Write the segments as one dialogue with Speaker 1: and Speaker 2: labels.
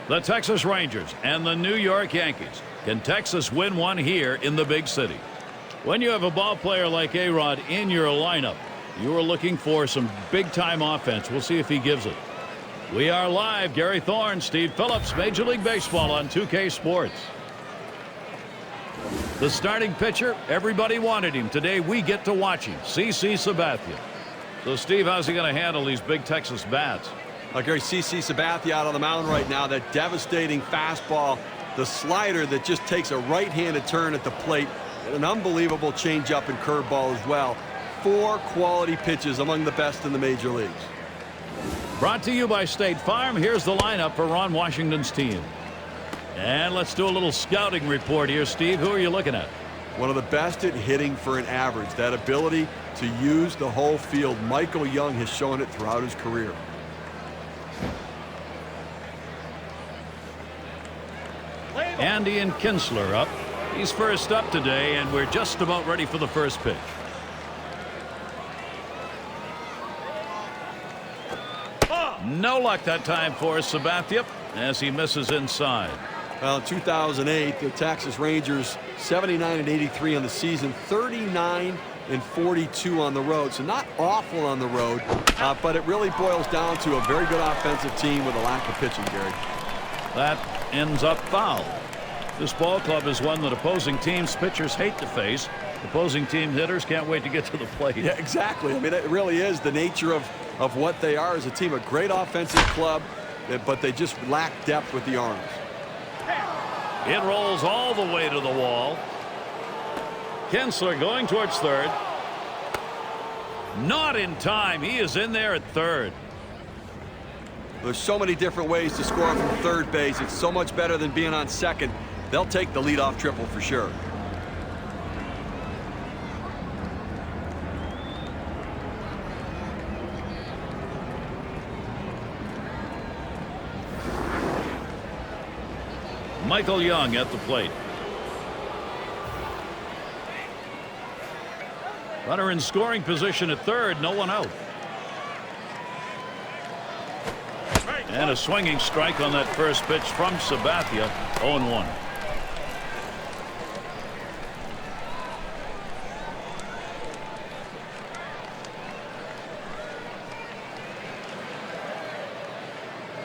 Speaker 1: The Texas Rangers and the New York Yankees. Can Texas win one here in the big city? When you have a ball player like A-Rod in your lineup, you are looking for some big-time offense. We'll see if he gives it. We are live. Gary Thorne, Steve Phillips, Major League Baseball on 2K Sports. The starting pitcher, everybody wanted him. Today we get to watch him, CC Sabathia. So, Steve, how's he going to handle these big Texas bats?
Speaker 2: Gary, CC Sabathia out on the mound right now. That devastating fastball, the slider that just takes a right-handed turn at the plate, and an unbelievable changeup and curveball as well. 4 quality pitches, among the best in the major leagues.
Speaker 1: Brought to you by State Farm. Here's the lineup for Ron Washington's team. And let's do a little scouting report here, Steve. Who are you looking at?
Speaker 2: One of the best at hitting for an average. That ability to use the whole field. Michael Young has shown it throughout his career.
Speaker 1: Andy and Kinsler up. He's first up today, and we're just about ready for the first pitch. No luck that time for Sabathia as he misses inside.
Speaker 2: Well, in 2008, the Texas Rangers 79-83 on the season, 39-42 on the road. So not awful on the road, but it really boils down to a very good offensive team with a lack of pitching, Gary.
Speaker 1: That ends up foul. This ball club is one that opposing teams' pitchers hate to face. Opposing team hitters can't wait to get to the plate.
Speaker 2: Yeah, exactly. I mean, it really is the nature of what they are as a team. A great offensive club, but they just lack depth with the arms.
Speaker 1: It rolls all the way to the wall. Kinsler going towards third. Not in time. He is in there at third.
Speaker 2: There's so many different ways to score from third base. It's so much better than being on second. They'll take the leadoff triple for sure.
Speaker 1: Michael Young at the plate. Runner in scoring position at third, no one out. And a swinging strike on that first pitch from Sabathia. 0-1.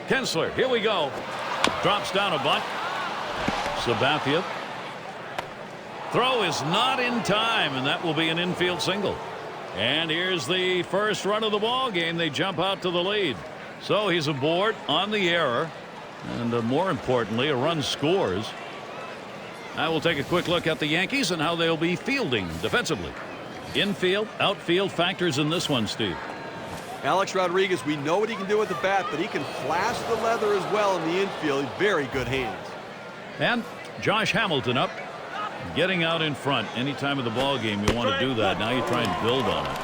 Speaker 1: Kinsler, here we go. Drops down a bunt. Sabathia. Throw is not in time, and that will be an infield single. And here's the first run of the ball game. They jump out to the lead. So he's aboard on the error, and more importantly, a run scores. I will take a quick look at the Yankees and how they'll be fielding defensively. Infield, outfield factors in this one, Steve.
Speaker 2: Alex Rodriguez, we know what he can do with the bat, but he can flash the leather as well in the infield. Very good hands.
Speaker 1: And Josh Hamilton up, getting out in front. Any time of the ball game you want to do that. Now you try and build on it.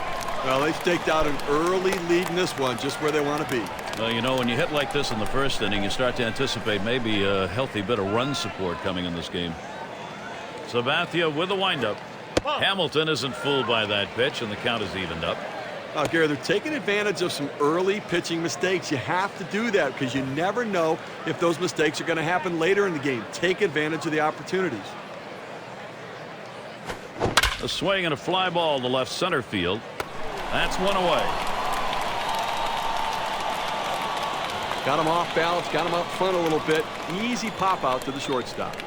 Speaker 2: Well, they've staked out an early lead in this one, just where they want to be.
Speaker 1: Well, you know, when you hit like this in the first inning, you start to anticipate maybe a healthy bit of run support coming in this game. Sabathia with the windup. Hamilton isn't fooled by that pitch, and the count is evened up.
Speaker 2: Gary, they're taking advantage of some early pitching mistakes. You have to do that because you never know if those mistakes are going to happen later in the game. Take advantage of the opportunities.
Speaker 1: A swing and a fly ball to left center field. That's one away.
Speaker 2: Got him off balance, got him up front a little bit. Easy pop out to the shortstop.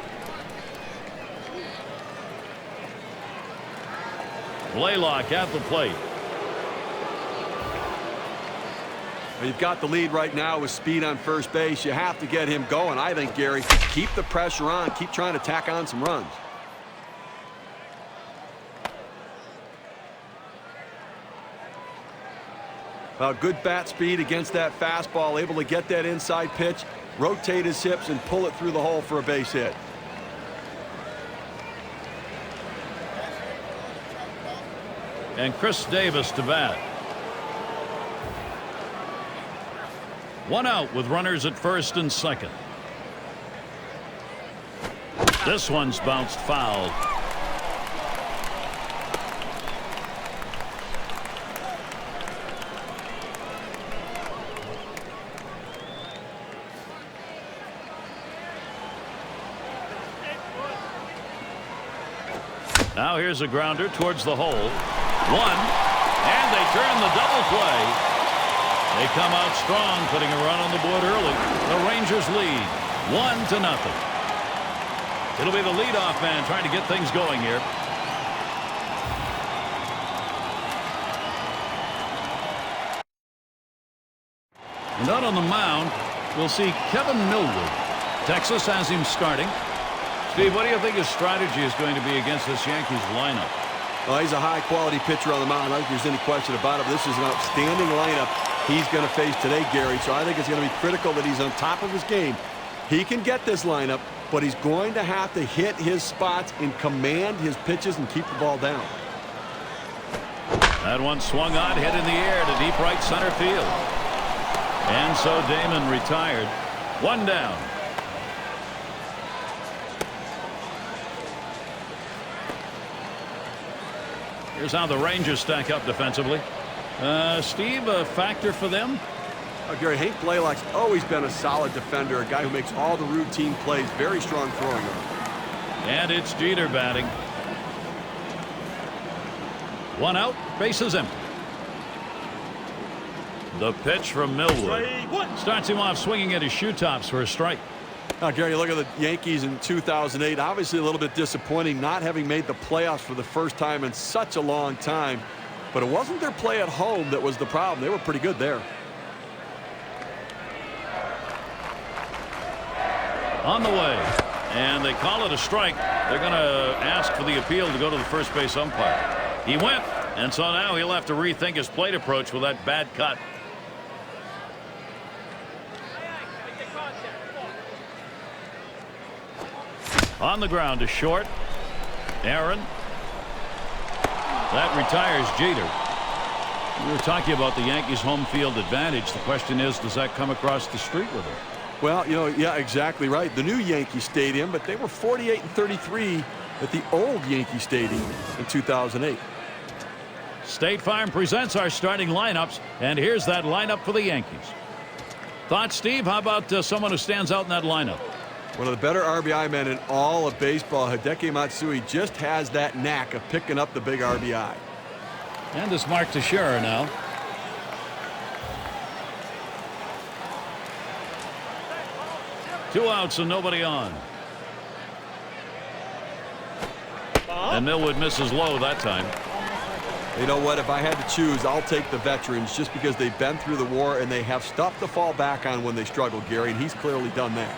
Speaker 1: Blaylock at the plate.
Speaker 2: You've got the lead right now with speed on first base. You have to get him going, I think, Gary. Keep the pressure on. Keep trying to tack on some runs. Good bat speed against that fastball. Able to get that inside pitch, rotate his hips, and pull it through the hole for a base hit.
Speaker 1: And Chris Davis to bat. One out with runners at first and second. This one's bounced foul. Now here's a grounder towards the hole. One, and they turn the double play. They come out strong, putting a run on the board early. The Rangers lead 1-0. It'll be the leadoff man trying to get things going here. And out on the mound, we'll see Kevin Millwood. Texas has him starting. Steve, what do you think his strategy is going to be against this Yankees lineup?
Speaker 2: Well, he's a high-quality pitcher on the mound. I don't think there's any question about it. This is an outstanding lineup he's going to face today, Gary. So I think it's going to be critical that he's on top of his game. He can get this lineup, but he's going to have to hit his spots and command his pitches and keep the ball down.
Speaker 1: That one swung on, hit in the air to deep right center field. And so Damon retired. One down. Here's how the Rangers stack up defensively. Steve, a factor for them?
Speaker 2: Gary, Hank Blaylock's always been a solid defender, a guy who makes all the routine plays, very strong throwing arm.
Speaker 1: And it's Jeter batting. One out, bases empty. The pitch from Millwood starts him off swinging at his shoe tops for a strike.
Speaker 2: Now, Gary, look at the Yankees in 2008. Obviously a little bit disappointing not having made the playoffs for the first time in such a long time. But it wasn't their play at home that was the problem. They were pretty good there.
Speaker 1: On the way. And they call it a strike. They're going to ask for the appeal to go to the first base umpire. He went. And so now he'll have to rethink his plate approach with that bad cut. On the ground to short. Aaron. That retires Jeter. We were talking about the Yankees home field advantage. The question is, does that come across the street with them?
Speaker 2: Well, you know, yeah, exactly right. The new Yankee Stadium, but they were 48-33 at the old Yankee Stadium in 2008.
Speaker 1: State Farm presents our starting lineups, and here's that lineup for the Yankees. Thoughts, Steve? How about someone who stands out in that lineup?
Speaker 2: One of the better RBI men in all of baseball, Hideki Matsui, just has that knack of picking up the big RBI.
Speaker 1: And it's Mark Teixeira now. Two outs and nobody on. And Millwood misses low that time.
Speaker 2: You know what? If I had to choose, I'll take the veterans just because they've been through the war and they have stuff to fall back on when they struggle, Gary, and he's clearly done that.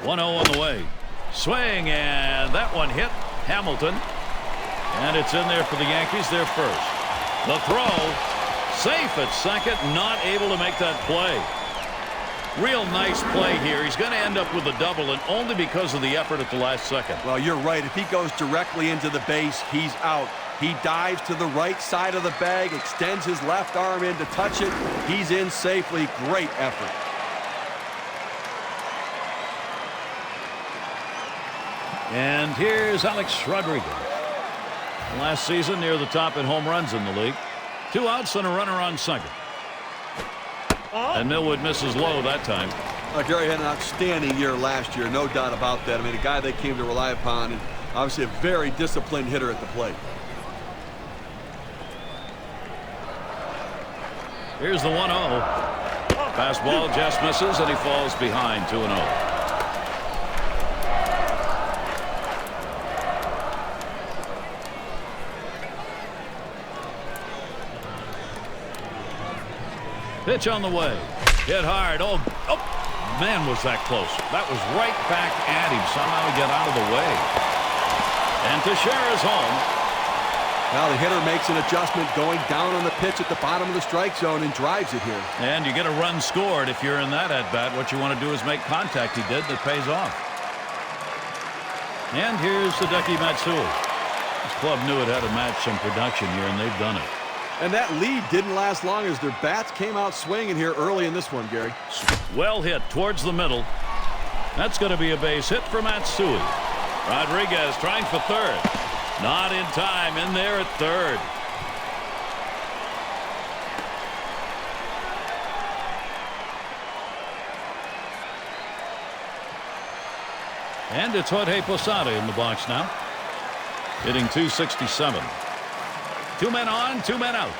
Speaker 1: 1-0 on the way. Swing, and that one hit Hamilton. And it's in there for the Yankees, their first. The throw, safe at second, not able to make that play. Real nice play here. He's going to end up with a double, and only because of the effort at the last second.
Speaker 2: Well, you're right. If he goes directly into the base, he's out. He dives to the right side of the bag, extends his left arm in to touch it. He's in safely. Great effort.
Speaker 1: And here's Alex Rodriguez. Last season near the top in home runs in the league. Two outs and a runner on second. And Millwood misses low that time.
Speaker 2: Gary had an outstanding year last year, no doubt about that. I mean, a guy they came to rely upon, and obviously a very disciplined hitter at the plate.
Speaker 1: Here's the 1-0. Fastball just misses, and he falls behind 2-0. Pitch on the way. Hit hard. Oh, man, was that close. That was right back at him. Somehow he got out of the way. And Teixeira's home.
Speaker 2: Now the hitter makes an adjustment going down on the pitch at the bottom of the strike zone and drives it here.
Speaker 1: And you get a run scored if you're in that at-bat. What you want to do is make contact. He did. That pays off. And here's Hideki Matsui. This club knew it had to match some production here, and they've done it.
Speaker 2: And that lead didn't last long as their bats came out swinging here early in this one, Gary.
Speaker 1: Well hit towards the middle. That's going to be a base hit for Matsui. Rodriguez trying for third. Not in time. In there at third. And it's Jorge Posada in the box now, hitting .267. 2 men on, 2 men out.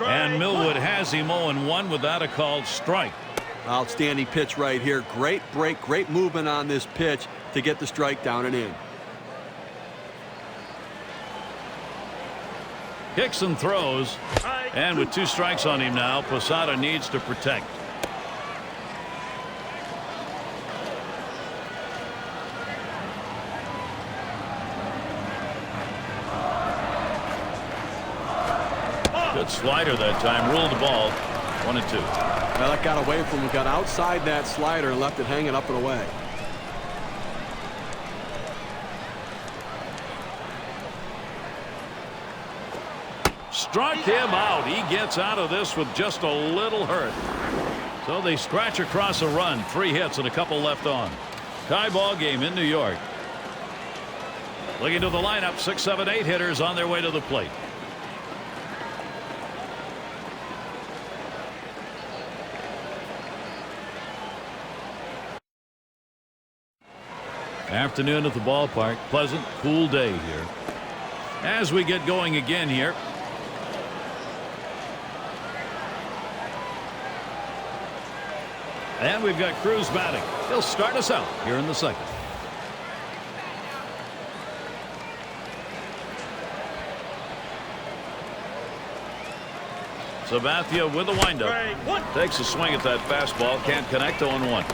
Speaker 1: And Millwood has him 0-1 without a called strike.
Speaker 2: Outstanding pitch right here. Great break, great movement on this pitch to get the strike down and in.
Speaker 1: Hickson throws, and with 2 strikes on him now, Posada needs to protect. Good slider that time, ruled the ball. 1-2.
Speaker 2: Well, that got away from him, got outside that slider and left it hanging up and away.
Speaker 1: Struck him out. He gets out of this with just a little hurt. So they scratch across a run. 3 hits and a couple left on. Tie ball game in New York. Looking to the lineup, 6, 7, 8 hitters on their way to the plate. Afternoon at the ballpark. Pleasant, cool day here. As we get going again here. And we've got Cruz batting. He'll start us out here in the second. Sabathia with a windup. Takes a swing at that fastball. Can't connect. 0-1.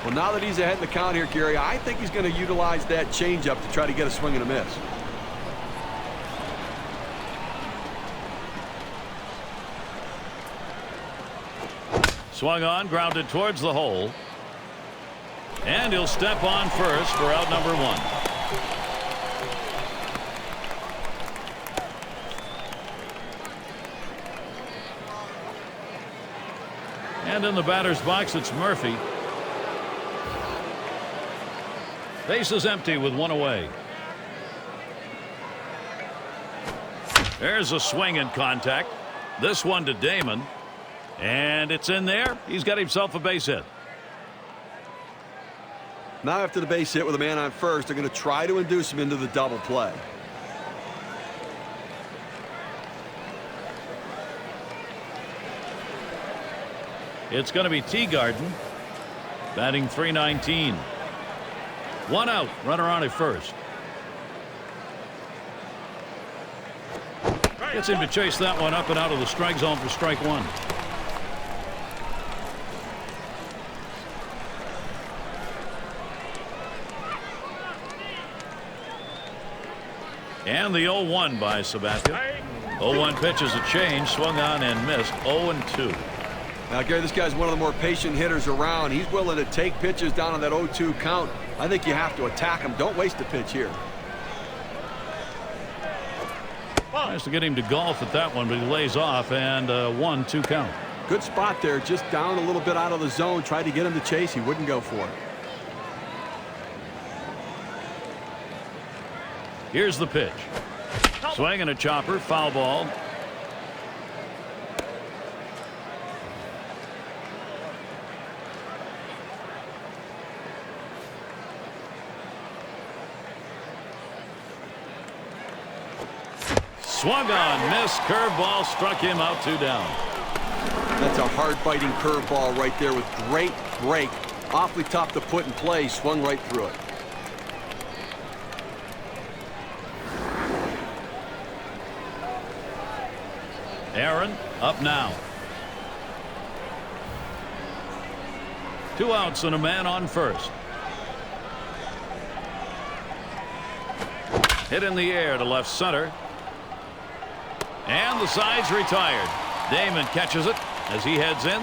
Speaker 2: Well, now that he's ahead in the count here, Gary, I think he's going to utilize that changeup to try to get a swing and a miss.
Speaker 1: Swung on, grounded towards the hole. And he'll step on first for out number 1. And in the batter's box, it's Murphy. Base is empty with 1 away. There's a swing and contact. This one to Damon. And it's in there. He's got himself a base hit.
Speaker 2: Now after the base hit with a man on first, they're going to try to induce him into the double play.
Speaker 1: It's going to be Teagarden, batting .319. 1 out, runner on at first. Gets him to chase that one up and out of the strike zone for strike 1. And the 0-1 by Sabathia. 0-1 pitch is a change, swung on and missed. 0-2.
Speaker 2: Now, Gary, this guy's one of the more patient hitters around. He's willing to take pitches down on that 0-2 count. I think you have to attack him. Don't waste a pitch here.
Speaker 1: Tries to get him to golf at that one, but he lays off, and 1-2 count.
Speaker 2: Good spot there, just down a little bit out of the zone. Tried to get him to chase. He wouldn't go for it.
Speaker 1: Here's the pitch. Swing and a chopper, foul ball. Swung on, missed, curveball, struck him out, 2 down.
Speaker 2: That's a hard-biting curveball right there with great break. Awfully tough to put in play, swung right through it.
Speaker 1: Aaron up now. 2 outs and a man on first. Hit in the air to left center. And the side's retired. Damon catches it as he heads in.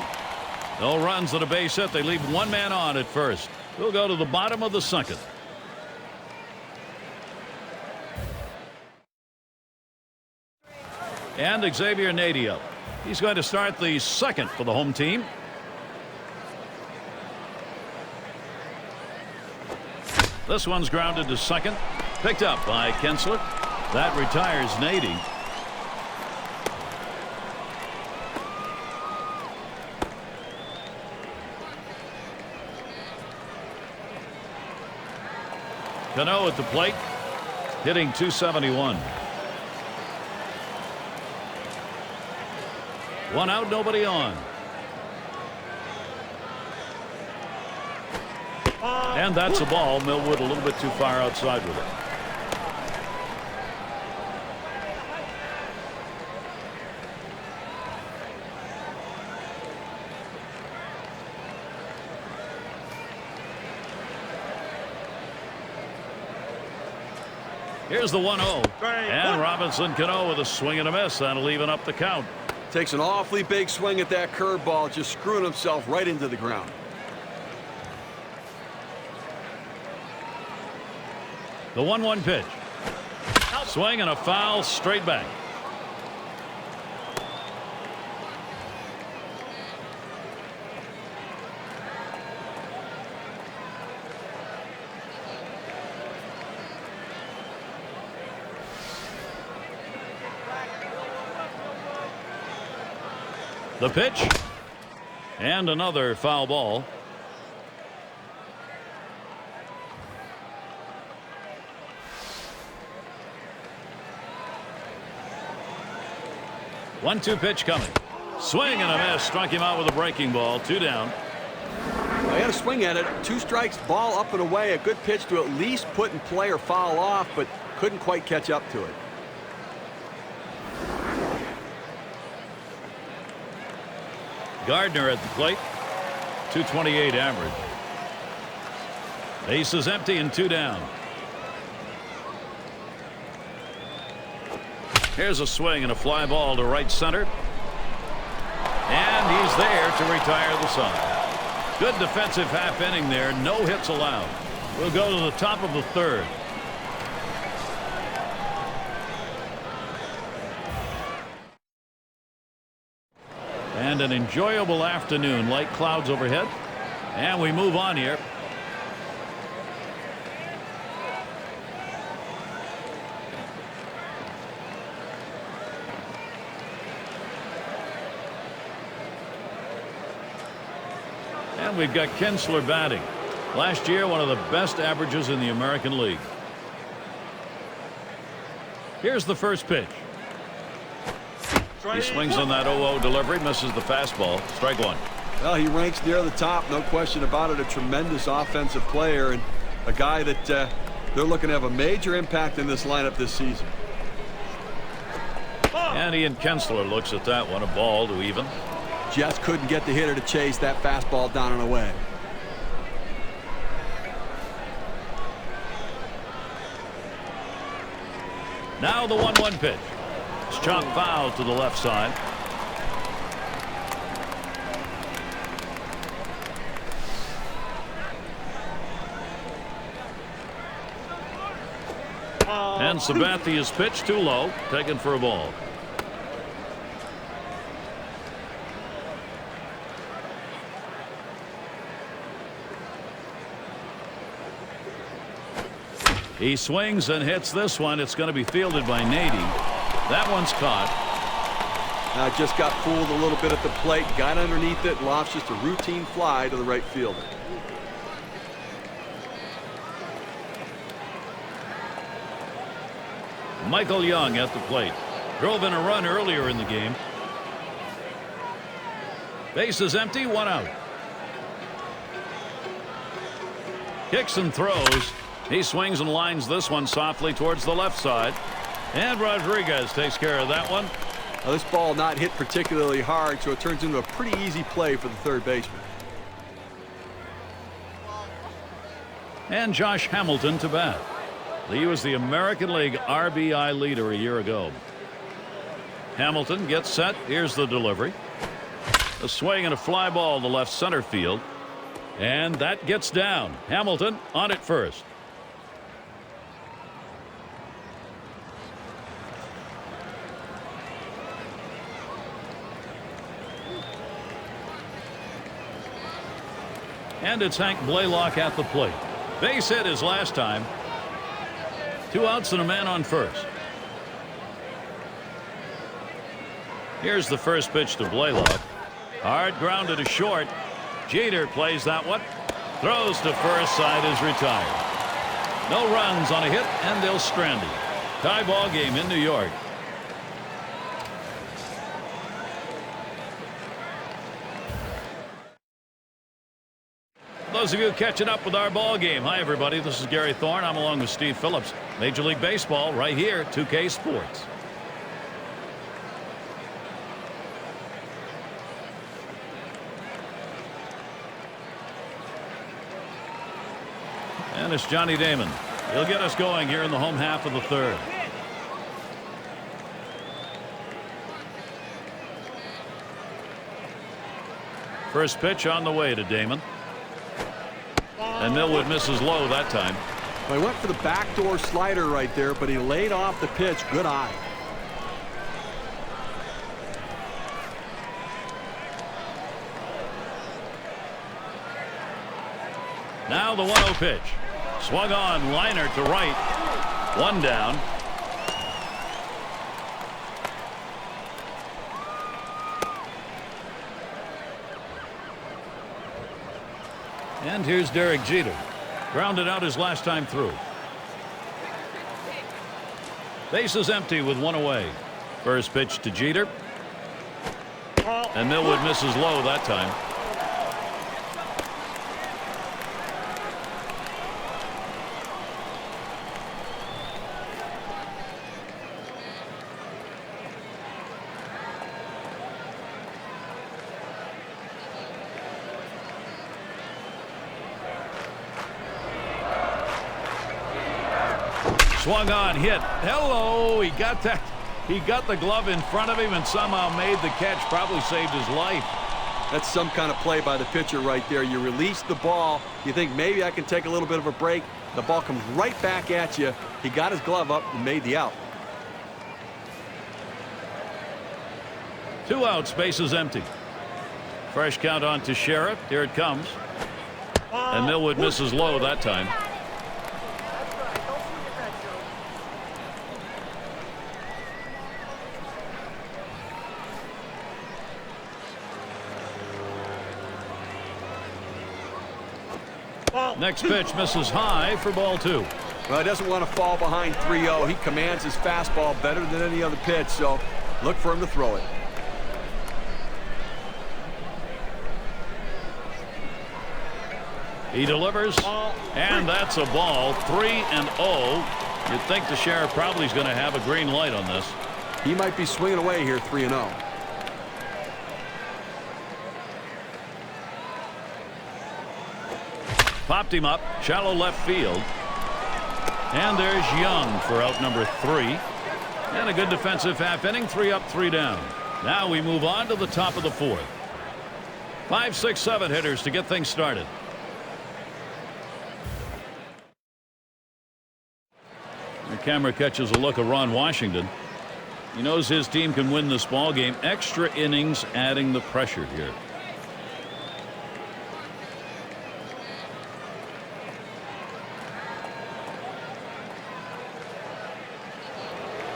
Speaker 1: No runs and a base hit. They leave 1 man on at first. We'll go to the bottom of the second. And Xavier Nadio. He's going to start the second for the home team. This one's grounded to second. Picked up by Kinsler. That retires Nady. Cano at the plate, hitting .271. One out, nobody on. And that's a ball. Millwood a little bit too far outside with it. Here's the 1-0. And Robinson Cano with a swing and a miss. That'll even up the count.
Speaker 2: Takes an awfully big swing at that curveball, just screwing himself right into the ground.
Speaker 1: The 1-1 pitch. Swing and a foul straight back. The pitch. And another foul ball. One-two pitch coming. Swing and a miss. Struck him out with a breaking ball. 2 down.
Speaker 2: He had a swing at it. 2 strikes, ball up and away. A good pitch to at least put in play or foul off, but couldn't quite catch up to it.
Speaker 1: Gardner at the plate. .228 average. Base is empty and 2 down. Here's a swing and a fly ball to right center. And he's there to retire the side. Good defensive half inning there. No hits allowed. We'll go to the top of the 3rd. And an enjoyable afternoon. Light clouds overhead. And we move on here. And we've got Kinsler batting. Last year, one of the best averages in the American League. Here's the first pitch. He swings on that 0-0 delivery, misses the fastball. Strike one.
Speaker 2: Well, he ranks near the top, no question about it. A tremendous offensive player and a guy that they're looking to have a major impact in this lineup this season.
Speaker 1: And Ian Kinsler looks at that one. A ball to even.
Speaker 2: Just couldn't get the hitter to chase that fastball down and away.
Speaker 1: Now the 1-1 pitch. It's chopped foul to the left side. And Sabathia's pitch too low, taken for a ball. He swings and hits this one. It's going to be fielded by Nady. That one's caught.
Speaker 2: Just got fooled a little bit at the plate. Got underneath it. Lofts just a routine fly to the right fielder.
Speaker 1: Michael Young at the plate. Drove in a run earlier in the game. Base is empty. 1 out. Kicks and throws. He swings and lines this one softly towards the left side. And Rodriguez takes care of that one.
Speaker 2: Now, this ball not hit particularly hard, so it turns into a pretty easy play for the third baseman.
Speaker 1: And Josh Hamilton to bat. He was the American League RBI leader a year ago. Hamilton gets set. Here's the delivery. A swing and a fly ball to left center field. And that gets down. Hamilton on at first. And it's Hank Blaylock at the plate. Base hit his last time. 2 outs and a man on first. Here's the first pitch to Blaylock. Hard grounded to short. Jeter plays that one. Throws to first. Side is retired. No runs on a hit, and they'll strand him. Tie ball game in New York. Those of you catching up with our ball game, hi everybody, this is Gary Thorne. I'm along with Steve Phillips. Major League Baseball right here, 2K Sports. And it's Johnny Damon. He'll get us going here in the home half of the third. First pitch on the way to Damon. And Millwood misses low that time.
Speaker 2: Well, he went for the backdoor slider right there, but he laid off the pitch. Good eye.
Speaker 1: Now the 1-0 pitch. Swung on, liner to right. One down. And here's Derek Jeter. Grounded out his last time through. Base is empty with one away. First pitch to Jeter. And Millwood misses low that time. Swung on, hit. Hello, he got that. He got the glove in front of him and somehow made the catch. Probably saved his life.
Speaker 2: That's some kind of play by the pitcher right there. You release the ball. You think maybe I can take a little bit of a break. The ball comes right back at you. He got his glove up and made the out.
Speaker 1: 2 outs, base is empty. Fresh count on to Sheriff. Here it comes. And Millwood misses low that time. Next pitch misses high for ball 2.
Speaker 2: Well, he doesn't want to fall behind 3-0. He commands his fastball better than any other pitch, so look for him to throw it.
Speaker 1: He delivers, and that's a ball. 3-0. You'd think the Sheriff probably is going to have a green light on this.
Speaker 2: He might be swinging away here 3-0.
Speaker 1: Popped him up, shallow left field. And there's Young for out number 3. And a good defensive half inning, 3 up, 3 down. Now we move on to the top of the 4th. 5, 6, 7 hitters to get things started. The camera catches a look of Ron Washington. He knows his team can win this ball game. Extra innings adding the pressure here.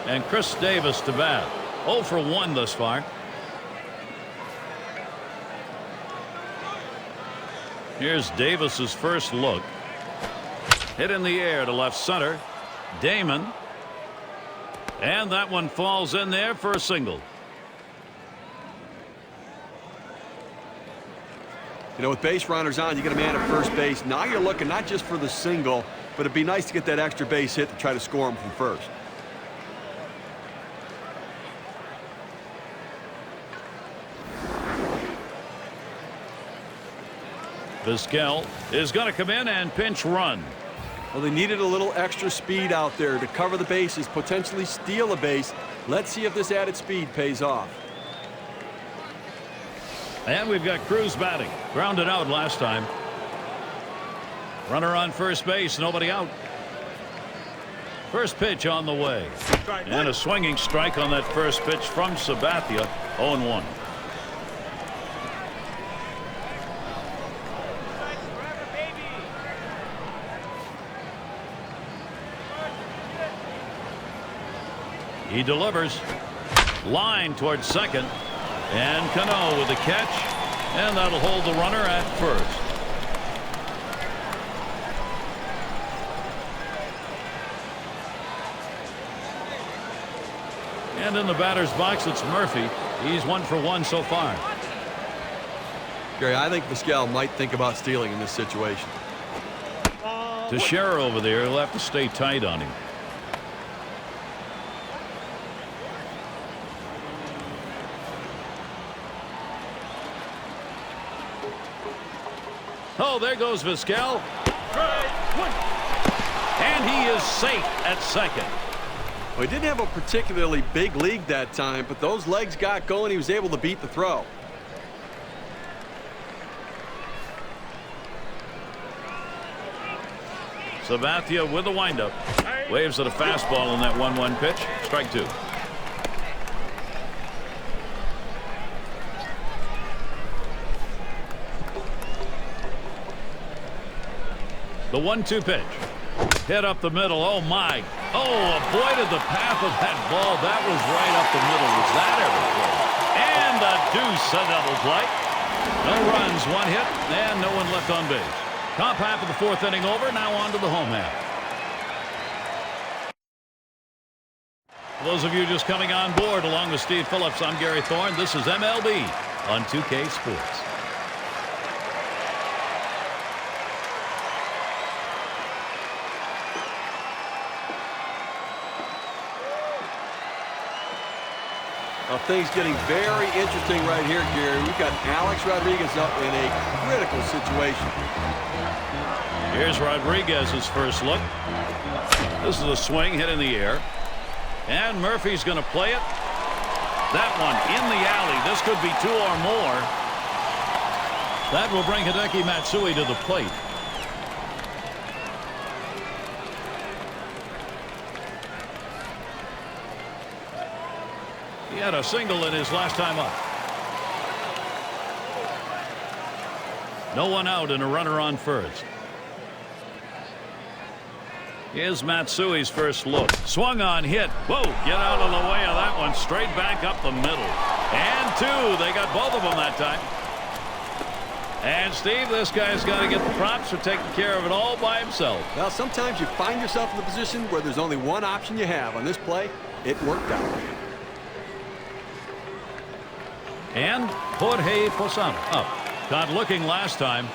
Speaker 1: And Chris Davis to bat. 0 for 1 thus far. Here's Davis's first look. Hit in the air to left center. Damon. And that one falls in there for a single.
Speaker 2: You know, with base runners on, you get a man at first base. Now you're looking not just for the single, but it'd be nice to get that extra base hit to try to score him from first.
Speaker 1: Vizquel is going to come in and pinch run.
Speaker 2: Well, they needed a little extra speed out there to cover the bases, potentially steal a base. Let's see if this added speed pays off.
Speaker 1: And we've got Cruz batting. Grounded out last time. Runner on first base, nobody out. First pitch on the way. And a swinging strike on that first pitch from Sabathia. 0-1. He delivers. Line towards second. And Cano with the catch. And that'll hold the runner at first. And in the batter's box, it's Murphy. He's 1 for 1 so far.
Speaker 2: Gary, I think Vizquel might think about stealing in this situation.
Speaker 1: Teixeira over there will have to stay tight on him. Oh, there goes Vizquel. And he is safe at second.
Speaker 2: Well, he didn't have a particularly big lead that time, but those legs got going. He was able to beat the throw.
Speaker 1: Sabathia with the windup. Waves at a fastball on that 1-1 pitch. Strike 2. The 1-2 pitch. Hit up the middle. Oh, my. Oh, avoided the path of that ball. That was right up the middle. Was that ever close? And a deuce, a double play. No runs, 1 hit, and no one left on base. Top half of the 4th inning over. Now on to the home half. For those of you just coming on board, along with Steve Phillips, I'm Gary Thorne. This is MLB on 2K Sports.
Speaker 2: Well, things getting very interesting right here, Gary. We've got Alex Rodriguez up in a critical situation.
Speaker 1: Here's Rodriguez's first look. This is a swing hit in the air. And Murphy's going to play it. That one in the alley. This could be 2 or more. That will bring Hideki Matsui to the plate. He had a single in his last time up. No one out and a runner on first. Here's Matsui's first look. Swung on, hit. Whoa, get out of the way of that one. Straight back up the middle. And 2. They got both of them that time. And Steve, this guy's got to get the props for taking care of it all by himself.
Speaker 2: Well, sometimes you find yourself in the position where there's only one option you have. On this play, it worked out.
Speaker 1: And Jorge Posada up. Caught looking last time.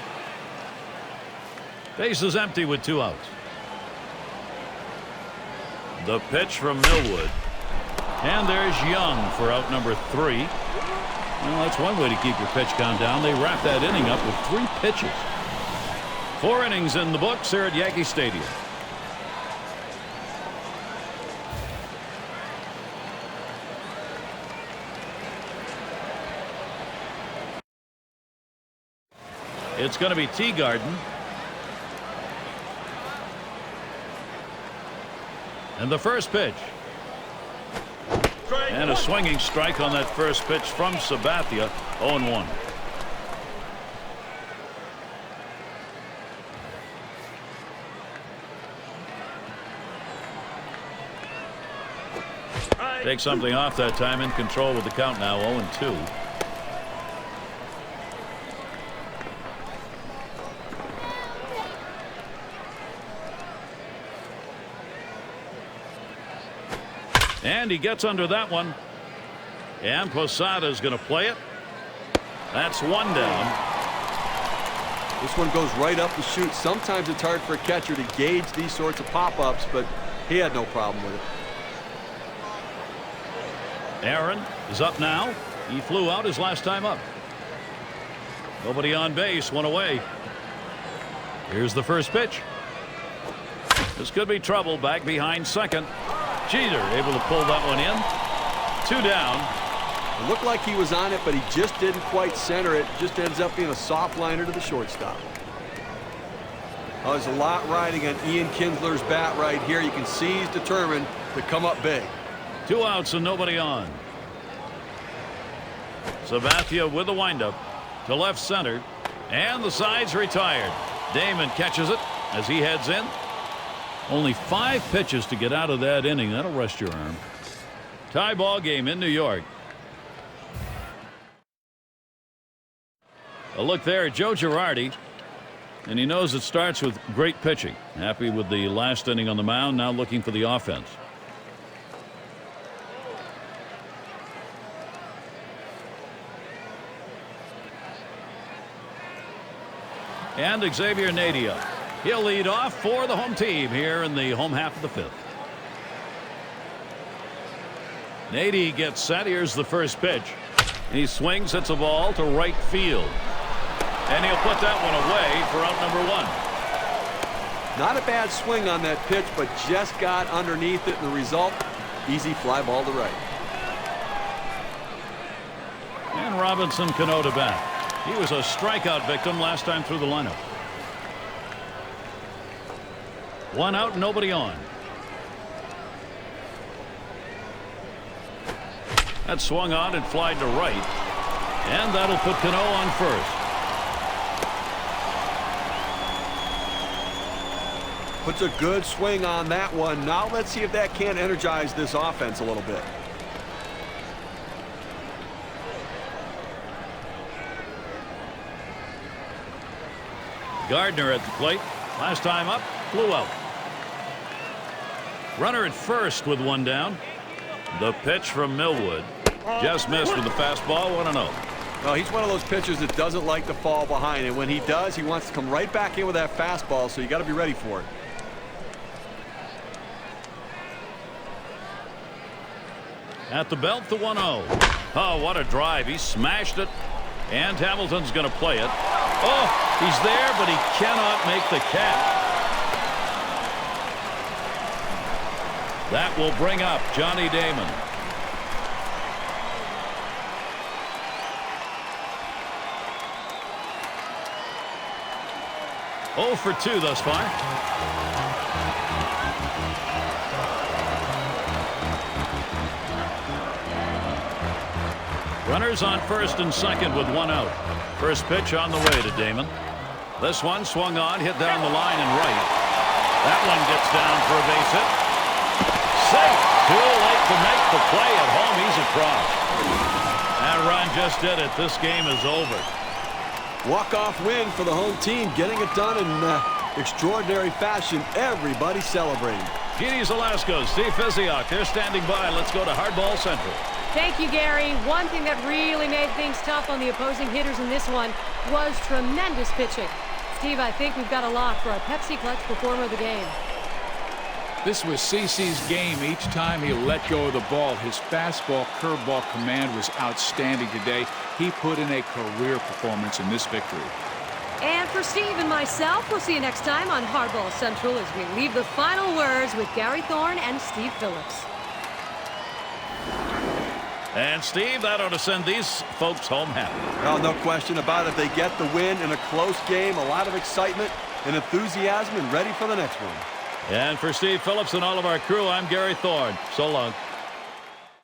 Speaker 1: Base is empty with 2 outs. The pitch from Millwood. And there's Young for out number 3. Well, that's one way to keep your pitch count down. They wrap that inning up with 3 pitches. 4 innings in the books here at Yankee Stadium. It's going to be Teagarden. And the first pitch. And a swinging strike on that first pitch from Sabathia. 0-1. Take something off that time. In control with the count now. 0-2. And he gets under that one. And Posada is going to play it. That's 1 down.
Speaker 2: This one goes right up the chute. Sometimes it's hard for a catcher to gauge these sorts of pop-ups, but he had no problem with it.
Speaker 1: Aaron is up now. He flew out his last time up. Nobody on base, 1 away. Here's the first pitch. This could be trouble back behind second. Jeter able to pull that one in. 2 down.
Speaker 2: It looked like he was on it, but he just didn't quite center it. Just ends up being a soft liner to the shortstop. Oh, there's a lot riding on Ian Kinsler's bat right here. You can see he's determined to come up big.
Speaker 1: 2 outs and nobody on. Sabathia with the windup to left center. And the side's retired. Damon catches it as he heads in. Only 5 pitches to get out of that inning. That'll rest your arm. Tie ball game in New York. A look there at Joe Girardi. And he knows it starts with great pitching. Happy with the last inning on the mound. Now looking for the offense. And Xavier Nadia. He'll lead off for the home team here in the home half of the fifth. Nady gets set. Here's the first pitch. He swings. It's a ball to right field. And he'll put that one away for out number one.
Speaker 2: Not a bad swing on that pitch, but just got underneath it. And the result, easy fly ball to right.
Speaker 1: And Robinson Cano to bat. He was a strikeout victim last time through the lineup. One out, nobody on. That swung on and flied to right. And that'll put Cano on first.
Speaker 2: Puts a good swing on that one. Now let's see if that can't energize this offense a little bit.
Speaker 1: Gardner at the plate. Last time up, flew out. Runner at first with one down. The pitch from Millwood. Just missed with the fastball, 1-0.
Speaker 2: Well, he's one of those pitchers that doesn't like to fall behind. And when he does, he wants to come right back in with that fastball, so you got to be ready for it.
Speaker 1: At the belt, the 1-0. Oh, what a drive. He smashed it. And Hamilton's going to play it. Oh, he's there, but he cannot make the catch. That will bring up Johnny Damon. Oh for 2 thus far. Runners on first and second with one out. First pitch on the way to Damon. This one swung on, hit down the line and right. That one gets down for a base hit. Safe. Too late to make the play at home. He's across. That run just did it. This game is over.
Speaker 2: Walk-off win for the home team, getting it done in extraordinary fashion. Everybody celebrating.
Speaker 1: Petey Zalasko, Steve Fisiak, they're standing by. Let's go to Hardball Central.
Speaker 3: Thank you, Gary. One thing that really made things tough on the opposing hitters in this one was tremendous pitching. Steve, I think we've got a lock for our Pepsi Clutch Performer of the game.
Speaker 4: This was CeCe's game. Each time he let go of the ball, his fastball curveball command was outstanding today. He put in a career performance in this victory.
Speaker 3: And for Steve and myself, we'll see you next time on Hardball Central as we leave the final words with Gary Thorne and Steve Phillips.
Speaker 1: And Steve, that ought to send these folks home happy.
Speaker 2: Well, no question about it. They get the win in a close game. A lot of excitement and enthusiasm and ready for the next one.
Speaker 1: And for Steve Phillips and all of our crew, I'm Gary Thorne. So long.